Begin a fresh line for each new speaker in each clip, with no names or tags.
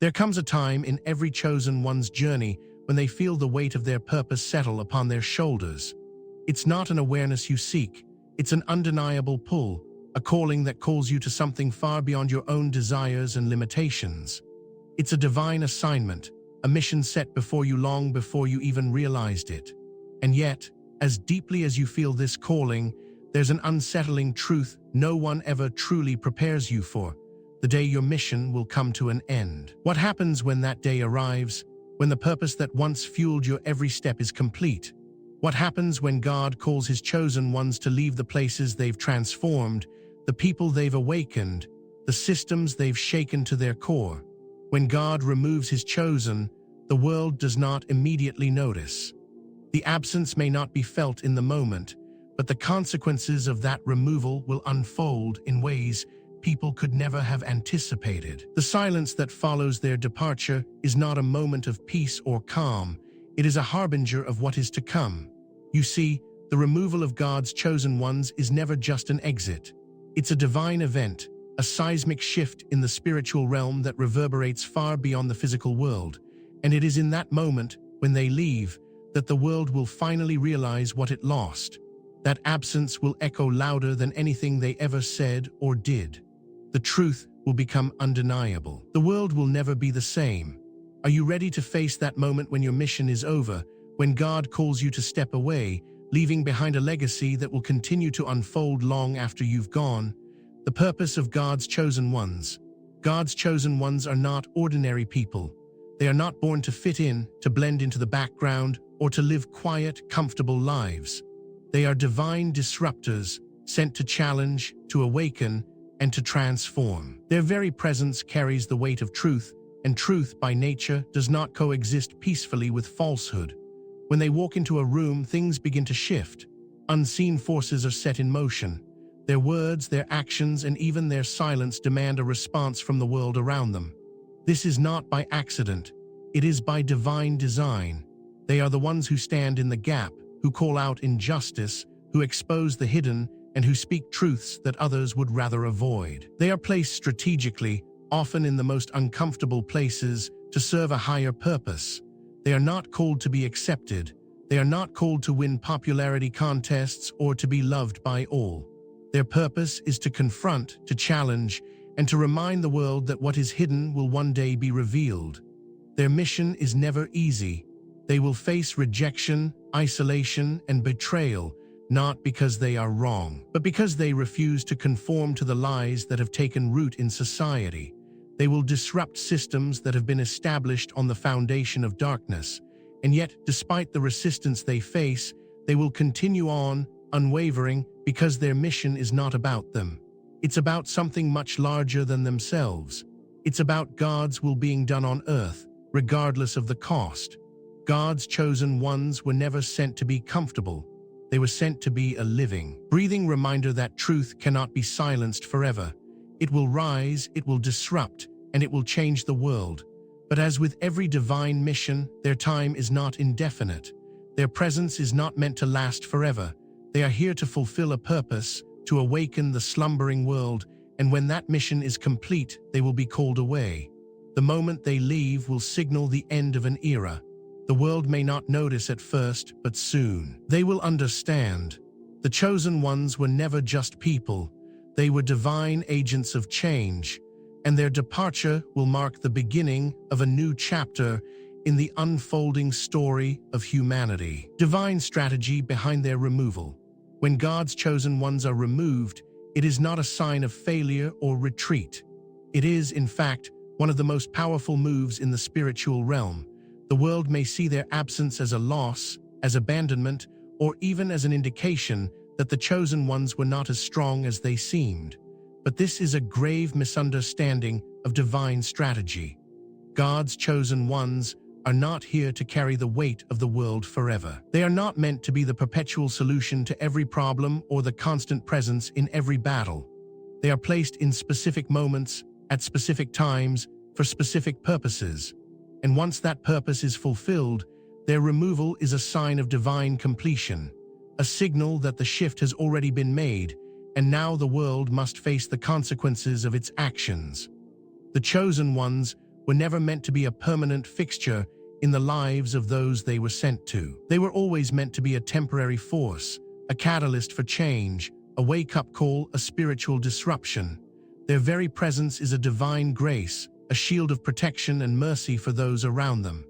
There comes a time in every chosen one's journey when they feel the weight of their purpose settle upon their shoulders. It's not an awareness you seek, it's an undeniable pull, a calling that calls you to something far beyond your own desires and limitations. It's a divine assignment, a mission set before you long before you even realized it. And yet, as deeply as you feel this calling, there's an unsettling truth no one ever truly prepares you for: the day your mission will come to an end. What happens when that day arrives, when the purpose that once fueled your every step is complete? What happens when God calls His chosen ones to leave the places they've transformed, the people they've awakened, the systems they've shaken to their core? When God removes His chosen, the world does not immediately notice. The absence may not be felt in the moment, but the consequences of that removal will unfold in ways people could never have anticipated. The silence that follows their departure is not a moment of peace or calm. It is a harbinger of what is to come. You see, the removal of God's chosen ones is never just an exit. It's a divine event, a seismic shift in the spiritual realm that reverberates far beyond the physical world. And it is in that moment, when they leave, that the world will finally realize what it lost. That absence will echo louder than anything they ever said or did. The truth will become undeniable. The world will never be the same. Are you ready to face that moment when your mission is over, when God calls you to step away, leaving behind a legacy that will continue to unfold long after you've gone? The purpose of God's chosen ones. God's chosen ones are not ordinary people. They are not born to fit in, to blend into the background, or to live quiet, comfortable lives. They are divine disruptors, sent to challenge, to awaken, and to transform. Their very presence carries the weight of truth, and truth by nature does not coexist peacefully with falsehood. When they walk into a room, things begin to shift. Unseen forces are set in motion. Their words, their actions, and even their silence demand a response from the world around them. This is not by accident. It is by divine design. They are the ones who stand in the gap, who call out injustice, who expose the hidden, and who speak truths that others would rather avoid. They are placed strategically, often in the most uncomfortable places, to serve a higher purpose. They are not called to be accepted. They are not called to win popularity contests or to be loved by all. Their purpose is to confront, to challenge, and to remind the world that what is hidden will one day be revealed. Their mission is never easy. They will face rejection, isolation, and betrayal, not because they are wrong, but because they refuse to conform to the lies that have taken root in society. They will disrupt systems that have been established on the foundation of darkness, and yet, despite the resistance they face, they will continue on, unwavering, because their mission is not about them. It's about something much larger than themselves. It's about God's will being done on earth, regardless of the cost. God's chosen ones were never sent to be comfortable. They were sent to be a living, breathing reminder that truth cannot be silenced forever. It will rise, it will disrupt, and it will change the world. But as with every divine mission, their time is not indefinite. Their presence is not meant to last forever. They are here to fulfill a purpose, to awaken the slumbering world, and when that mission is complete, they will be called away. The moment they leave will signal the end of an era. The world may not notice at first, but soon they will understand. The chosen ones were never just people. They were divine agents of change, and their departure will mark the beginning of a new chapter in the unfolding story of humanity. Divine strategy behind their removal. When God's chosen ones are removed, it is not a sign of failure or retreat. It is, in fact, one of the most powerful moves in the spiritual realm. The world may see their absence as a loss, as abandonment, or even as an indication that the chosen ones were not as strong as they seemed. But this is a grave misunderstanding of divine strategy. God's chosen ones are not here to carry the weight of the world forever. They are not meant to be the perpetual solution to every problem or the constant presence in every battle. They are placed in specific moments, at specific times, for specific purposes. And once that purpose is fulfilled, their removal is a sign of divine completion, a signal that the shift has already been made, and now the world must face the consequences of its actions. The chosen ones were never meant to be a permanent fixture in the lives of those they were sent to. They were always meant to be a temporary force, a catalyst for change, a wake-up call, a spiritual disruption. Their very presence is a divine grace, a shield of protection and mercy for those around them.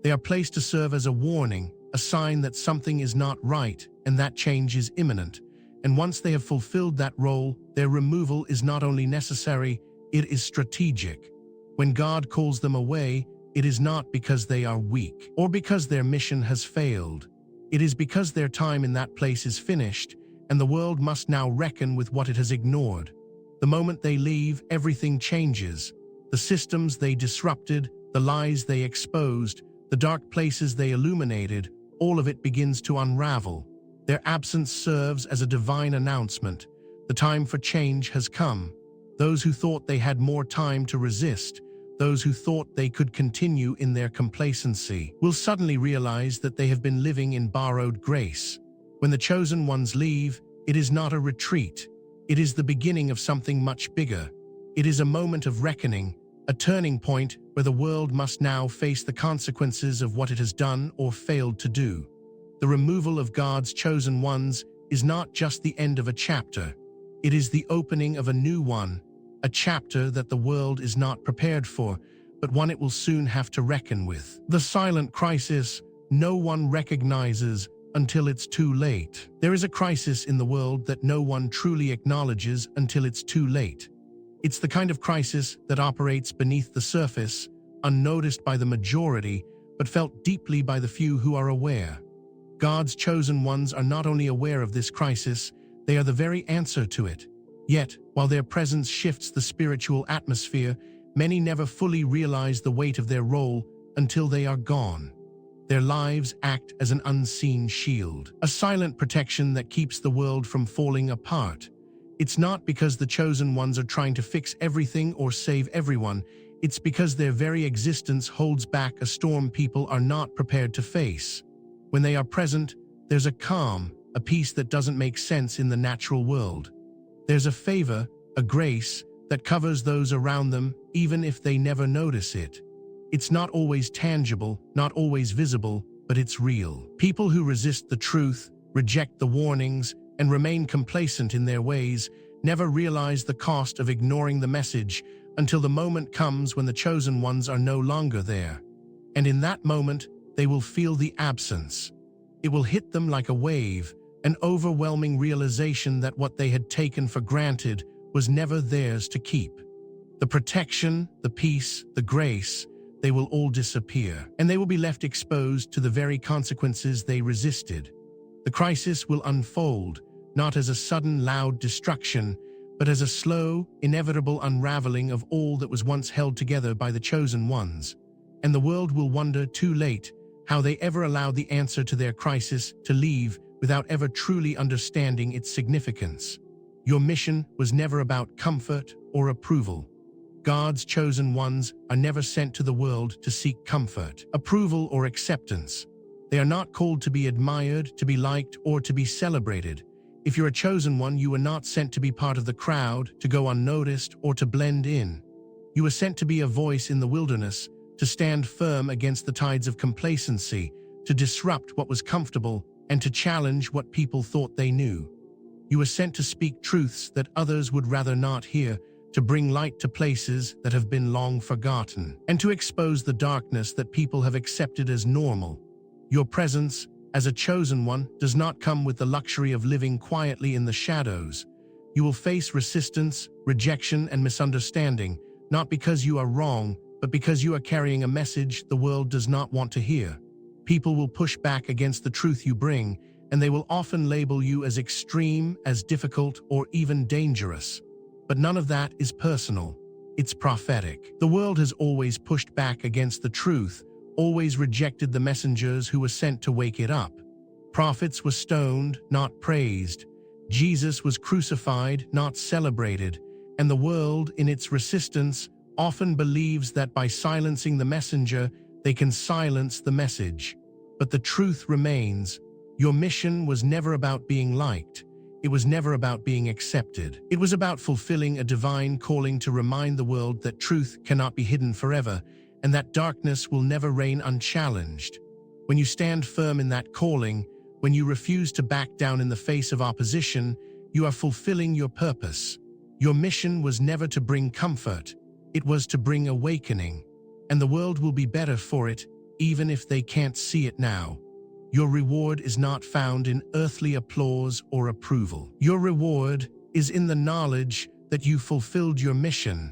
They are placed to serve as a warning, a sign that something is not right and that change is imminent. And once they have fulfilled that role, their removal is not only necessary, it is strategic. When God calls them away, it is not because they are weak or because their mission has failed. It is because their time in that place is finished, and the world must now reckon with what it has ignored. The moment they leave, everything changes. The systems they disrupted, the lies they exposed, the dark places they illuminated, all of it begins to unravel. Their absence serves as a divine announcement. The time for change has come. Those who thought they had more time to resist, those who thought they could continue in their complacency, will suddenly realize that they have been living in borrowed grace. When the chosen ones leave, it is not a retreat. It is the beginning of something much bigger. It is a moment of reckoning, a turning point where the world must now face the consequences of what it has done or failed to do. The removal of God's chosen ones is not just the end of a chapter. It is the opening of a new one, a chapter that the world is not prepared for, but one it will soon have to reckon with. The silent crisis no one recognizes until it's too late. There is a crisis in the world that no one truly acknowledges until it's too late. It's the kind of crisis that operates beneath the surface, unnoticed by the majority, but felt deeply by the few who are aware. God's chosen ones are not only aware of this crisis, they are the very answer to it. Yet, while their presence shifts the spiritual atmosphere, many never fully realize the weight of their role until they are gone. Their lives act as an unseen shield, a silent protection that keeps the world from falling apart. It's not because the chosen ones are trying to fix everything or save everyone. It's because their very existence holds back a storm people are not prepared to face. When they are present, there's a calm, a peace that doesn't make sense in the natural world. There's a favor, a grace, that covers those around them, even if they never notice it. It's not always tangible, not always visible, but it's real. People who resist the truth, reject the warnings, and remain complacent in their ways never realize the cost of ignoring the message until the moment comes when the chosen ones are no longer there. And in that moment, they will feel the absence. It will hit them like a wave, an overwhelming realization that what they had taken for granted was never theirs to keep. The protection, the peace, the grace, they will all disappear, and they will be left exposed to the very consequences they resisted. The crisis will unfold, not as a sudden, loud destruction, but as a slow, inevitable unraveling of all that was once held together by the chosen ones. And the world will wonder, too late, how they ever allowed the answer to their crisis to leave without ever truly understanding its significance. Your mission was never about comfort or approval. God's chosen ones are never sent to the world to seek comfort, approval, or acceptance. They are not called to be admired, to be liked, or to be celebrated. If you're a chosen one, you were not sent to be part of the crowd, to go unnoticed, or to blend in. You were sent to be a voice in the wilderness, to stand firm against the tides of complacency, to disrupt what was comfortable, and to challenge what people thought they knew. You were sent to speak truths that others would rather not hear, to bring light to places that have been long forgotten, and to expose the darkness that people have accepted as normal. Your presence, as a chosen one, does not come with the luxury of living quietly in the shadows. You will face resistance, rejection, and misunderstanding, not because you are wrong, but because you are carrying a message the world does not want to hear. People will push back against the truth you bring, and they will often label you as extreme, as difficult, or even dangerous. But none of that is personal. It's prophetic. The world has always pushed back against the truth, always rejected the messengers who were sent to wake it up. Prophets were stoned, not praised. Jesus was crucified, not celebrated. And the world, in its resistance, often believes that by silencing the messenger, they can silence the message. But the truth remains. Your mission was never about being liked. it was never about being accepted. It was about fulfilling a divine calling to remind the world that truth cannot be hidden forever and that darkness will never reign unchallenged. When you stand firm in that calling, when you refuse to back down in the face of opposition, you are fulfilling your purpose. Your mission was never to bring comfort, it was to bring awakening, and the world will be better for it, even if they can't see it now. Your reward is not found in earthly applause or approval. Your reward is in the knowledge that you fulfilled your mission,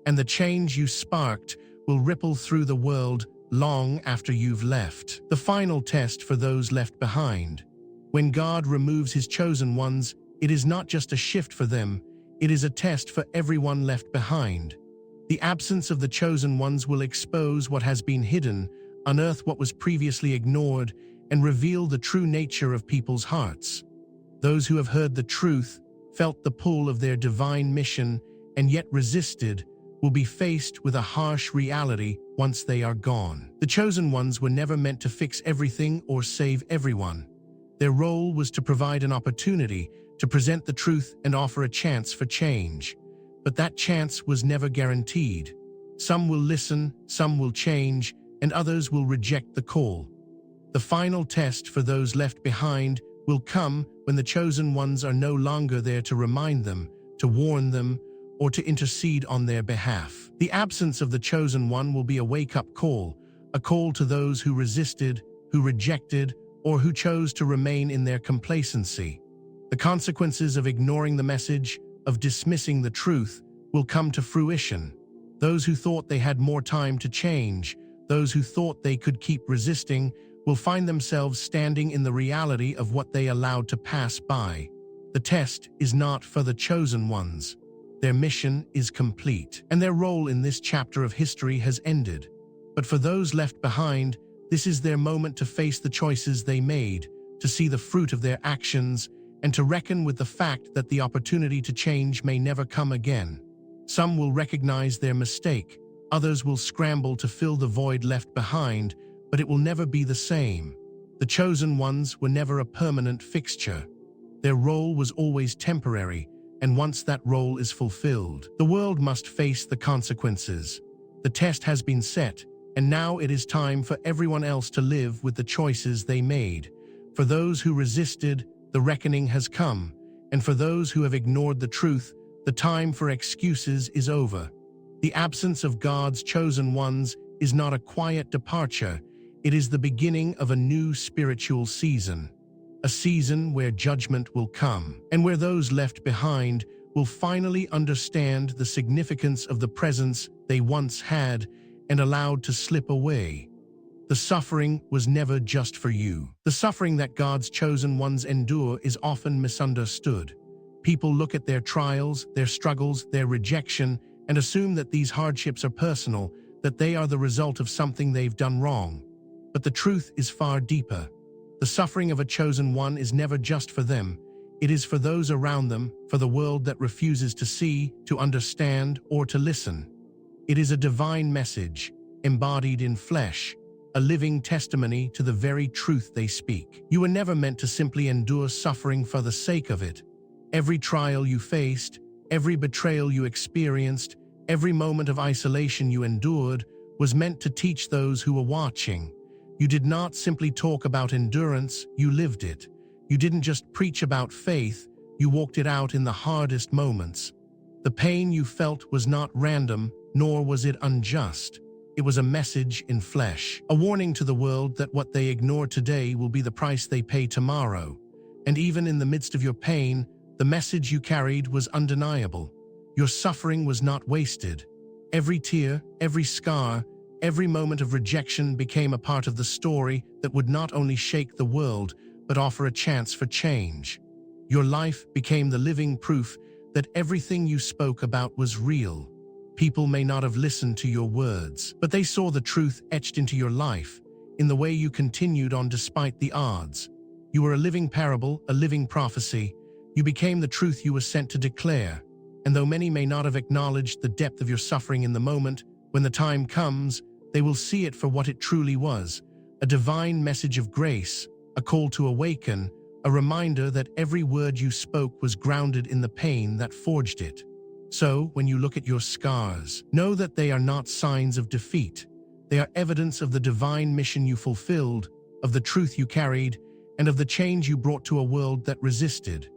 and the change you sparked will ripple through the world long after you've left. The final test for those left behind. When God removes his chosen ones, it is not just a shift for them, it is a test for everyone left behind. The absence of the chosen ones will expose what has been hidden, unearth what was previously ignored, and reveal the true nature of people's hearts. Those who have heard the truth, felt the pull of their divine mission, and yet resisted, will be faced with a harsh reality once they are gone. The chosen ones were never meant to fix everything or save everyone. Their role was to provide an opportunity, to present the truth and offer a chance for change. But that chance was never guaranteed. Some will listen, some will change, and others will reject the call. The final test for those left behind will come when the chosen ones are no longer there to remind them, to warn them, or to intercede on their behalf. The absence of the chosen one will be a wake-up call, a call to those who resisted, who rejected, or who chose to remain in their complacency. The consequences of ignoring the message, of dismissing the truth, will come to fruition. Those who thought they had more time to change, those who thought they could keep resisting, will find themselves standing in the reality of what they allowed to pass by. The test is not for the chosen ones. Their mission is complete, and their role in this chapter of history has ended. But for those left behind, this is their moment to face the choices they made, to see the fruit of their actions, and to reckon with the fact that the opportunity to change may never come again. Some will recognize their mistake, others will scramble to fill the void left behind, but it will never be the same. The chosen ones were never a permanent fixture. Their role was always temporary, and once that role is fulfilled, the world must face the consequences. The test has been set, and now it is time for everyone else to live with the choices they made. For those who resisted, the reckoning has come, and for those who have ignored the truth, the time for excuses is over. The absence of God's chosen ones is not a quiet departure, it is the beginning of a new spiritual season. A season where judgment will come, and where those left behind will finally understand the significance of the presence they once had and allowed to slip away. The suffering was never just for you. The suffering that God's chosen ones endure is often misunderstood. People look at their trials, their struggles, their rejection, and assume that these hardships are personal, that they are the result of something they've done wrong. But the truth is far deeper. The suffering of a chosen one is never just for them. It is for those around them, for the world that refuses to see, to understand, or to listen. It is a divine message, embodied in flesh, a living testimony to the very truth they speak. You were never meant to simply endure suffering for the sake of it. Every trial you faced, every betrayal you experienced, every moment of isolation you endured was meant to teach those who were watching. You did not simply talk about endurance, you lived it. You didn't just preach about faith, you walked it out in the hardest moments. The pain you felt was not random, nor was it unjust. It was a message in flesh, a warning to the world that what they ignore today will be the price they pay tomorrow. And even in the midst of your pain, the message you carried was undeniable. Your suffering was not wasted. Every tear, every scar, every moment of rejection became a part of the story that would not only shake the world, but offer a chance for change. Your life became the living proof that everything you spoke about was real. People may not have listened to your words, but they saw the truth etched into your life, in the way you continued on despite the odds. You were a living parable, a living prophecy. You became the truth you were sent to declare. And though many may not have acknowledged the depth of your suffering in the moment, when the time comes, they will see it for what it truly was, a divine message of grace, a call to awaken, a reminder that every word you spoke was grounded in the pain that forged it. So, when you look at your scars, know that they are not signs of defeat. They are evidence of the divine mission you fulfilled, of the truth you carried, and of the change you brought to a world that resisted.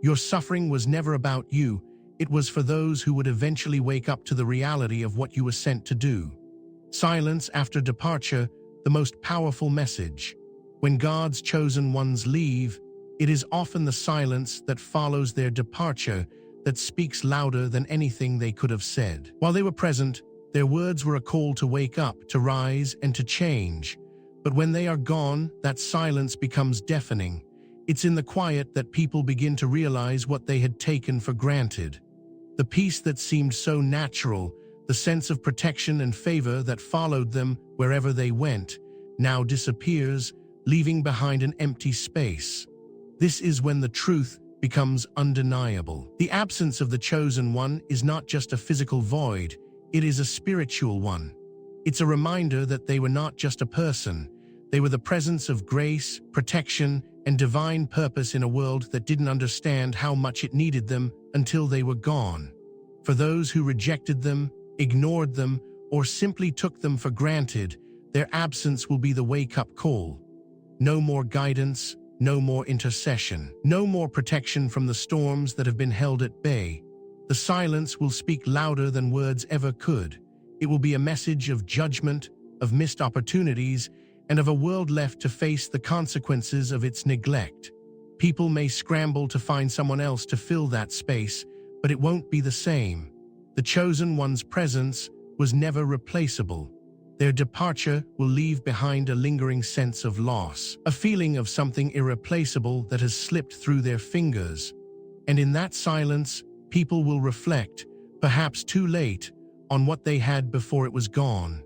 Your suffering was never about you, it was for those who would eventually wake up to the reality of what you were sent to do. Silence after departure, the most powerful message. When God's chosen ones leave, it is often the silence that follows their departure that speaks louder than anything they could have said. While they were present, their words were a call to wake up, to rise, and to change. But when they are gone, that silence becomes deafening. It's in the quiet that people begin to realize what they had taken for granted. The peace that seemed so natural, the sense of protection and favor that followed them wherever they went, now disappears, leaving behind an empty space. This is when the truth becomes undeniable. The absence of the chosen one is not just a physical void, it is a spiritual one. It's a reminder that they were not just a person, they were the presence of grace, protection, and divine purpose in a world that didn't understand how much it needed them until they were gone. For those who rejected them, ignored them, or simply took them for granted, their absence will be the wake-up call. No more guidance, no more intercession, no more protection from the storms that have been held at bay. The silence will speak louder than words ever could. It will be a message of judgment, of missed opportunities, and of a world left to face the consequences of its neglect. People may scramble to find someone else to fill that space, but it won't be the same. The chosen one's presence was never replaceable. Their departure will leave behind a lingering sense of loss, a feeling of something irreplaceable that has slipped through their fingers. And in that silence, people will reflect, perhaps too late, on what they had before it was gone.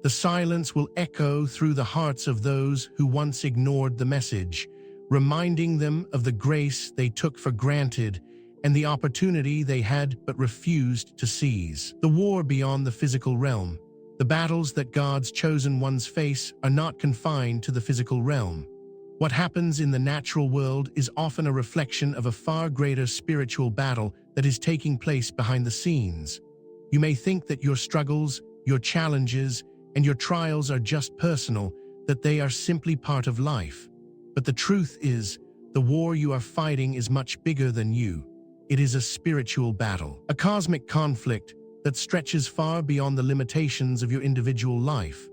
The silence will echo through the hearts of those who once ignored the message, reminding them of the grace they took for granted and the opportunity they had but refused to seize. The war beyond the physical realm. The battles that God's chosen ones face are not confined to the physical realm. What happens in the natural world is often a reflection of a far greater spiritual battle that is taking place behind the scenes. You may think that your struggles, your challenges, and your trials are just personal, that they are simply part of life. But the truth is, the war you are fighting is much bigger than you. It is a spiritual battle, a cosmic conflict that stretches far beyond the limitations of your individual life.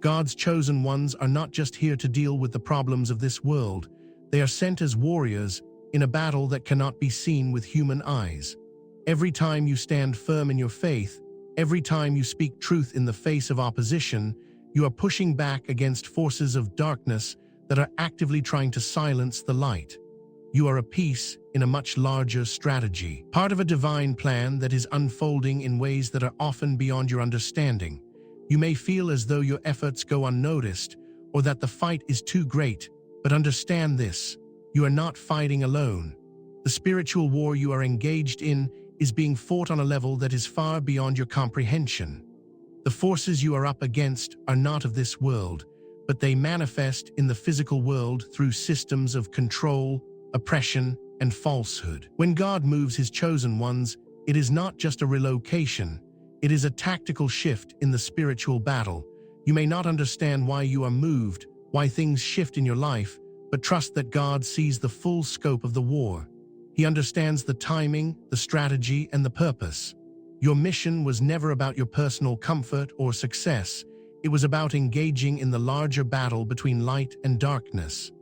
God's chosen ones are not just here to deal with the problems of this world. They are sent as warriors in a battle that cannot be seen with human eyes. Every time you stand firm in your faith, every time you speak truth in the face of opposition, you are pushing back against forces of darkness that are actively trying to silence the light. You are a piece in a much larger strategy, part of a divine plan that is unfolding in ways that are often beyond your understanding. You may feel as though your efforts go unnoticed, or that the fight is too great, but understand this: you are not fighting alone. The spiritual war you are engaged in is being fought on a level that is far beyond your comprehension. The forces you are up against are not of this world, but they manifest in the physical world through systems of control, oppression, and falsehood. When God moves His chosen ones, it is not just a relocation, it is a tactical shift in the spiritual battle. You may not understand why you are moved, why things shift in your life, but trust that God sees the full scope of the war. He understands the timing, the strategy, and the purpose. Your mission was never about your personal comfort or success. It was about engaging in the larger battle between light and darkness.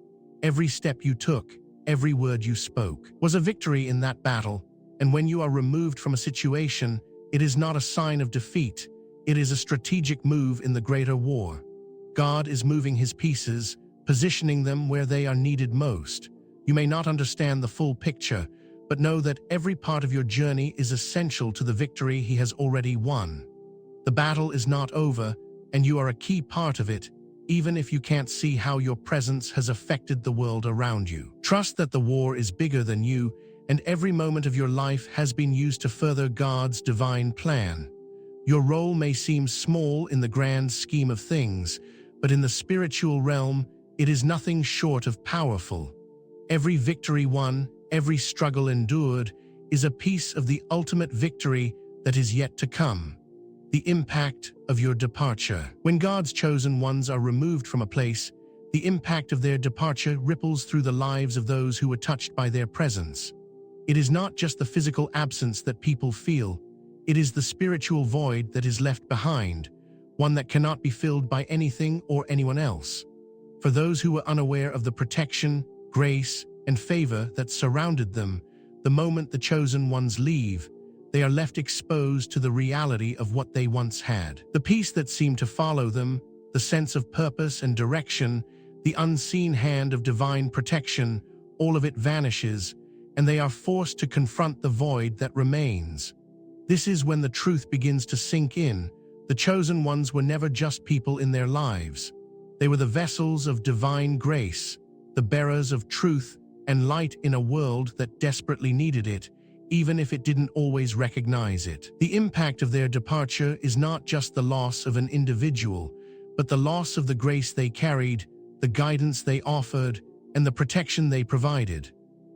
Every step you took, every word you spoke, was a victory in that battle, and when you are removed from a situation, it is not a sign of defeat. It is a strategic move in the greater war. God is moving His pieces, positioning them where they are needed most. You may not understand the full picture, but know that every part of your journey is essential to the victory He has already won. The battle is not over, and you are a key part of it, even if you can't see how your presence has affected the world around you. Trust that the war is bigger than you, and every moment of your life has been used to further God's divine plan. Your role may seem small in the grand scheme of things, but in the spiritual realm, it is nothing short of powerful. Every victory won, every struggle endured, is a piece of the ultimate victory that is yet to come. The impact of your departure. When God's chosen ones are removed from a place, the impact of their departure ripples through the lives of those who were touched by their presence. It is not just the physical absence that people feel, it is the spiritual void that is left behind, one that cannot be filled by anything or anyone else. For those who were unaware of the protection, grace, and favor that surrounded them, the moment the chosen ones leave, they are left exposed to the reality of what they once had. The peace that seemed to follow them, the sense of purpose and direction, the unseen hand of divine protection, all of it vanishes, and they are forced to confront the void that remains. This is when the truth begins to sink in. The chosen ones were never just people in their lives. They were the vessels of divine grace, the bearers of truth and light in a world that desperately needed it, even if it didn't always recognize it. The impact of their departure is not just the loss of an individual, but the loss of the grace they carried, the guidance they offered, and the protection they provided.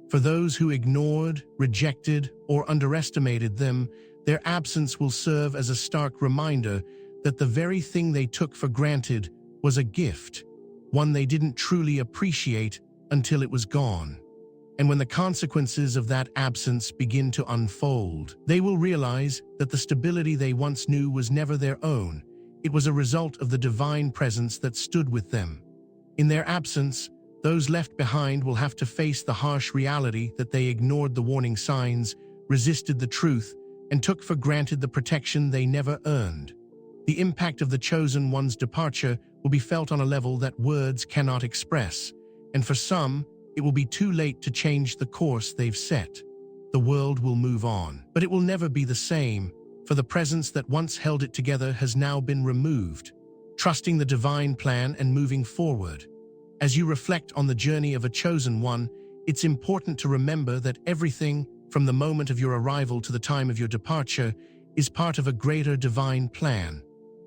For those who ignored, rejected, or underestimated them, their absence will serve as a stark reminder that the very thing they took for granted was a gift, one they didn't truly appreciate until it was gone. And when the consequences of that absence begin to unfold, they will realize that the stability they once knew was never their own. It was a result of the divine presence that stood with them. In their absence, those left behind will have to face the harsh reality that they ignored the warning signs, resisted the truth, and took for granted the protection they never earned. The impact of the chosen one's departure will be felt on a level that words cannot express, and for some, it will be too late to change the course they've set. The world will move on, but it will never be the same, for the presence that once held it together has now been removed. Trusting the divine plan and moving forward. As you reflect on the journey of a chosen one, it's important to remember that everything, from the moment of your arrival to the time of your departure, is part of a greater divine plan.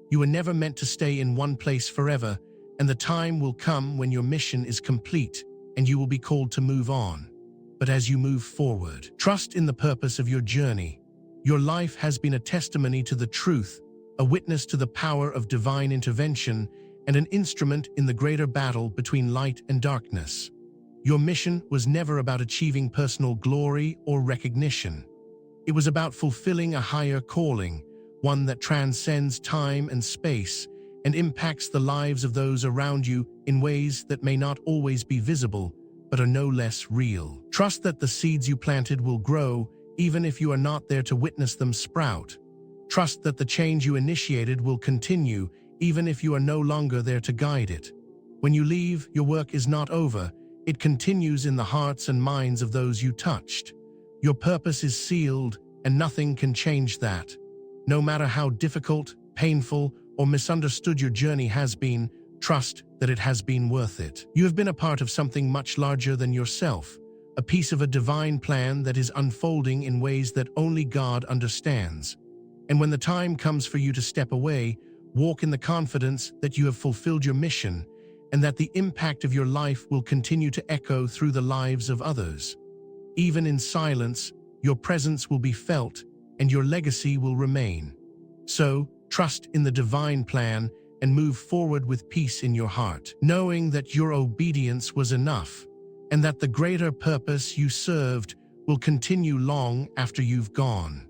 You were never meant to stay in one place forever, and the time will come when your mission is complete and you will be called to move on. But as you move forward, trust in the purpose of your journey. Your life has been a testimony to the truth, a witness to the power of divine intervention, and an instrument in the greater battle between light and darkness. Your mission was never about achieving personal glory or recognition. It was about fulfilling a higher calling, one that transcends time and space and impacts the lives of those around you in ways that may not always be visible, but are no less real. Trust that the seeds you planted will grow, even if you are not there to witness them sprout. Trust that the change you initiated will continue, even if you are no longer there to guide it. When you leave, your work is not over. It continues in the hearts and minds of those you touched. Your purpose is sealed, and nothing can change that. No matter how difficult, painful, or misunderstood your journey has been, trust that it has been worth it. You have been a part of something much larger than yourself, a piece of a divine plan that is unfolding in ways that only God understands. And when the time comes for you to step away, walk in the confidence that you have fulfilled your mission and that the impact of your life will continue to echo through the lives of others. Even in silence, your presence will be felt and your legacy will remain. So, trust in the divine plan and move forward with peace in your heart, knowing that your obedience was enough and that the greater purpose you served will continue long after you've gone.